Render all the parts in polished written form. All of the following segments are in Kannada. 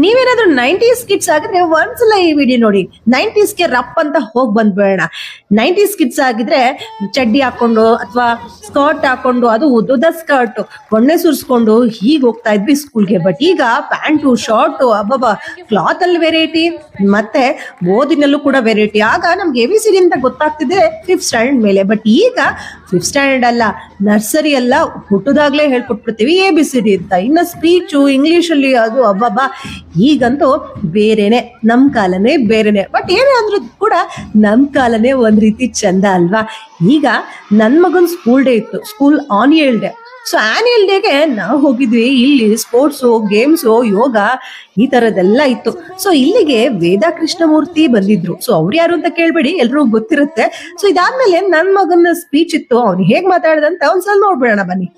ನೀವೇನಾದ್ರೂ 90s ಕಿಡ್ಸ್ ಆಗಿದ್ರೆ ಒಂದ್ಸಲ ಈ ವಿಡಿಯೋ ನೋಡಿ. 90s ಗೆ ರಪ್ ಅಂತ ಹೋಗ್ ಬಂದ್ಬೇಡ. 90s ಕಿಡ್ಸ್ ಆಗಿದ್ರೆ ಚಡ್ಡಿ ಹಾಕೊಂಡು ಅಥವಾ ಸ್ಕರ್ಟ್ ಹಾಕೊಂಡು, ಅದು ಉದ್ದುದ ಸ್ಕರ್ಟ್ ಒಣ್ಣೆ ಸುರಿಸ್ಕೊಂಡು ಹೀಗ್ ಹೋಗ್ತಾ ಇದ್ವಿ ಸ್ಕೂಲ್ಗೆ. ಬಟ್ ಈಗ ಪ್ಯಾಂಟು ಶರ್ಟು ಅಬ್ಬಬ್ಬ, ಕ್ಲಾತ್ ಅಲ್ಲಿ ವೆರೈಟಿ, ಮತ್ತೆ ಓದಿನಲ್ಲೂ ಕೂಡ ವೆರೈಟಿ. ಆಗ ನಮ್ಗೆ ABCD ಅಂತ ಗೊತ್ತಾಗ್ತಿದೆ 5th ಸ್ಟ್ಯಾಂಡರ್ಡ್ ಮೇಲೆ. ಬಟ್ ಈಗ 5th ಸ್ಟ್ಯಾಂಡರ್ಡ್ ಅಲ್ಲ, ನರ್ಸರಿ ಎಲ್ಲ ಹುಟ್ಟುದಾಗ್ಲೇ ಹೇಳ್ಕೊಟ್ಬಿಡ್ತೀವಿ ABCD ಅಂತ. ಇನ್ನ ಸ್ಪೀಚು ಇಂಗ್ಲಿಷ್ ಅಲ್ಲಿ ಅದು ಅಬ್ಬಬ್ಬ, ಈಗಂತೂ ಬೇರೆನೆ, ನಮ್ ಕಾಲನೇ ಬೇರೆನೆ. ಬಟ್ ಏನೇ ಅಂದ್ರೂ ಕೂಡ ನಮ್ ಕಾಲನೇ ಒಂದ್ ರೀತಿ ಚಂದ ಅಲ್ವಾ. ಈಗ ನನ್ ಮಗನ್ ಸ್ಕೂಲ್ ಡೇ ಇತ್ತು, school annual day. So annual ಡೇಗೆ ನಾವು ಹೋಗಿದ್ವಿ. ಇಲ್ಲಿ ಸ್ಪೋರ್ಟ್ಸು, ಗೇಮ್ಸು, ಯೋಗ ಈ ತರದೆಲ್ಲ ಇತ್ತು. ಸೊ ಇಲ್ಲಿಗೆ ವೇದಾ ಕೃಷ್ಣಮೂರ್ತಿ ಬಂದಿದ್ರು. ಸೊ ಅವ್ರು ಯಾರು ಅಂತ ಕೇಳ್ಬೇಡಿ, ಎಲ್ರಿಗೂ ಗೊತ್ತಿರುತ್ತೆ. ಸೊ ಇದಾದ್ಮೇಲೆ ನನ್ ಮಗನ ಸ್ಪೀಚ್ ಇತ್ತು. ಅವ್ನು ಹೇಗ್ ಮಾತಾಡ್ದಂತ ಒಂದ್ಸಲ ನೋಡ್ಬಿಡೋಣ ಬನ್ನಿ.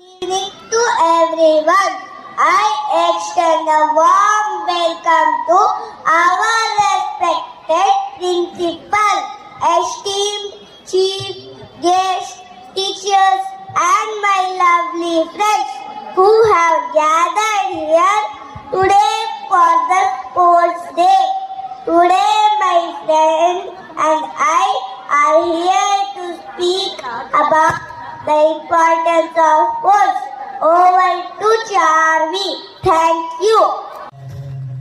I extend a warm welcome to our respected principal, esteemed chief guests, teachers, and my lovely friends who have gathered here today for the sports day. Today my friend and I are here to speak about the importance of sports. Over to Charvi. Thank you.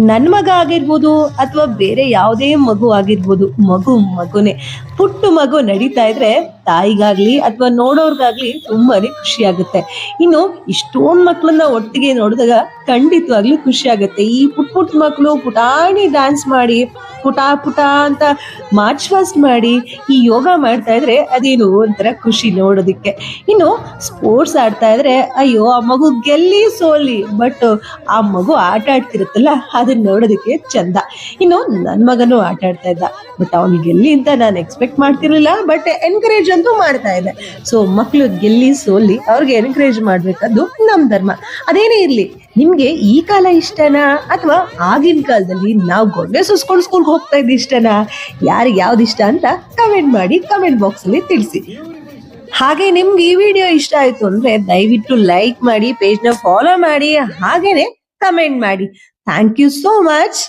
ನನ್ ಮಗ ಆಗಿರ್ಬೋದು ಅಥವಾ ಬೇರೆ ಯಾವುದೇ ಮಗು ಆಗಿರ್ಬೋದು, ಮಗುನೇ. ಪುಟ್ಟು ಮಗು ನಡೀತಾ ಇದ್ರೆ ತಾಯಿಗಾಗ್ಲಿ ಅಥವಾ ನೋಡೋರ್ಗಾಗ್ಲಿ ತುಂಬಾನೇ ಖುಷಿ ಆಗುತ್ತೆ. ಇನ್ನು ಇಷ್ಟೊಂದ್ ಮಕ್ಳನ್ನ ಒಟ್ಟಿಗೆ ನೋಡಿದಾಗ ಖಂಡಿತವಾಗ್ಲೂ ಖುಷಿ ಆಗುತ್ತೆ. ಈ ಪುಟ್ ಮಕ್ಳು ಪುಟಾಣಿ ಡ್ಯಾನ್ಸ್ ಮಾಡಿ, ಪುಟ ಅಂತ ಮಾರ್ಚ್ ಫಾಸ್ಟ್ ಮಾಡಿ ಈ ಯೋಗ ಮಾಡ್ತಾ ಇದ್ರೆ ಅದೇನು ಒಂಥರ ಖುಷಿ ನೋಡೋದಿಕ್ಕೆ. ಇನ್ನು ಸ್ಪೋರ್ಟ್ಸ್ ಆಡ್ತಾ ಇದ್ರೆ ಅಯ್ಯೋ ಆ ಮಗು ಗೆಲ್ಲಿ ಸೋಲಿ, ಬಟ್ ಆ ಮಗು ಆಟ ಆಡ್ತಿರುತ್ತಲ್ಲ ಅದನ್ನ ನೋಡೋದಕ್ಕೆ ಚಂದ. ಇನ್ನು ನನ್ ಮಗನು ಆಟ ಆಡ್ತಾ ಇದ್ದ, ಬಟ್ ಅವ್ನು ಗೆಲ್ಲಿ ಅಂತ ನಾನು ಎಕ್ಸ್ಪೆಕ್ಟ್ ಮಾಡ್ತಿರ್ಲಿಲ್ಲ, ಬಟ್ ಎನ್ಕರೇಜ್ ಅಂತೂ ಮಾಡ್ತಾ ಇದ್ದೆ. ಸೊ ಮಕ್ಳು ಗೆಲ್ಲಿ ಸೋಲಿ ಅವ್ರಿಗೆ ಎನ್ಕರೇಜ್ ಮಾಡ್ಬೇಕದ್ದು ನಮ್ ಧರ್ಮ. ಅದೇನೇ ಇರ್ಲಿ, ನಿಮ್ಗೆ ಈ ಕಾಲ ಇಷ್ಟನಾ ಅಥವಾ ಆಗಿನ ಕಾಲದಲ್ಲಿ ನಾವು ಗೊಡ್ಡೆ ಸುಸ್ಕೊಂಡು ಸ್ಕೂಲ್ಗೆ ಹೋಗ್ತಾ ಇದ್ದ ಇಷ್ಟನಾ? ಯಾರಿಗೆ ಯಾವ್ದು ಇಷ್ಟ ಅಂತ ಕಮೆಂಟ್ ಮಾಡಿ, ಕಮೆಂಟ್ ಬಾಕ್ಸ್ ಅಲ್ಲಿ ತಿಳಿಸಿ. ಹಾಗೆ ನಿಮ್ಗೆ ಈ ವಿಡಿಯೋ ಇಷ್ಟ ಆಯ್ತು ಅಂದ್ರೆ ದಯವಿಟ್ಟು ಲೈಕ್ ಮಾಡಿ, ಪೇಜ್ ನ ಫಾಲೋ ಮಾಡಿ, ಹಾಗೇನೆ ಕಮೆಂಟ್ ಮಾಡಿ. Thank you so much.